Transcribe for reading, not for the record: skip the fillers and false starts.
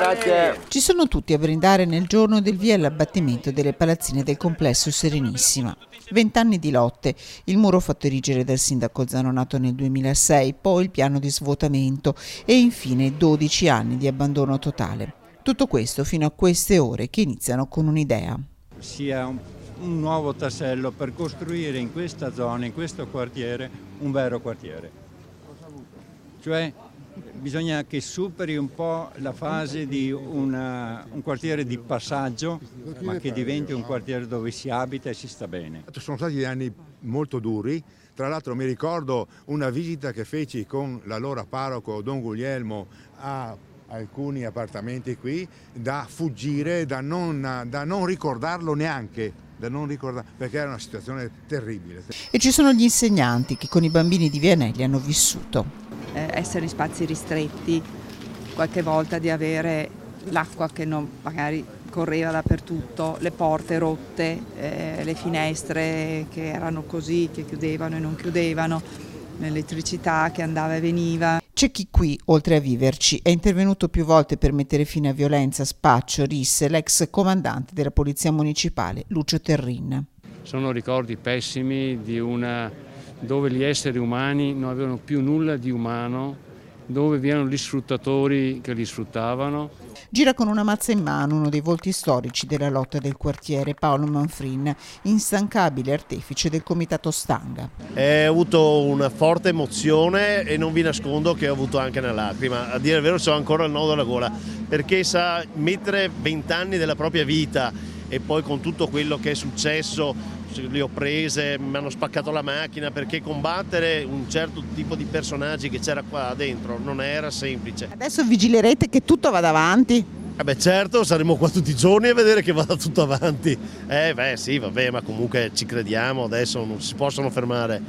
Grazie. Ci sono tutti a brindare nel giorno del via all'abbattimento delle palazzine del complesso Serenissima. 20 anni di lotte, il muro fatto erigere dal sindaco Zanonato nel 2006, poi il piano di svuotamento e infine 12 anni di abbandono totale. Tutto questo fino a queste ore che iniziano con un'idea. Sia un nuovo tassello per costruire in questa zona, in questo quartiere, un vero quartiere. Cioè bisogna che superi un po' la fase di un quartiere di passaggio, ma che diventi un quartiere dove si abita e si sta bene. Sono stati degli anni molto duri, tra l'altro mi ricordo una visita che feci con l'allora parroco Don Guglielmo a alcuni appartamenti qui, da fuggire, da non ricordarlo neanche, perché era una situazione terribile. E ci sono gli insegnanti che con i bambini di Vianelli hanno vissuto. Essere in spazi ristretti, qualche volta di avere l'acqua che non magari correva dappertutto, le porte rotte, le finestre che erano così, che chiudevano e non chiudevano, l'elettricità che andava e veniva. C'è chi qui, oltre a viverci, è intervenuto più volte per mettere fine a violenza, spaccio, risse, l'ex comandante della Polizia Municipale, Lucio Terrin. Sono ricordi pessimi dove gli esseri umani non avevano più nulla di umano, dove vi erano gli sfruttatori che li sfruttavano. Gira con una mazza in mano uno dei volti storici della lotta del quartiere, Paolo Manfrin, instancabile artefice del comitato Stanga. Ho avuto una forte emozione e non vi nascondo che ho avuto anche una lacrima. A dire il vero c'ho ancora il nodo alla gola, perché sa, mettere 20 anni della propria vita e poi con tutto quello che è successo, le ho prese, mi hanno spaccato la macchina, perché combattere un certo tipo di personaggi che c'era qua dentro non era semplice. Adesso vigilerete che tutto vada avanti? Certo, saremo qua tutti i giorni a vedere che vada tutto avanti. Sì, vabbè, ma comunque ci crediamo, adesso non si possono fermare.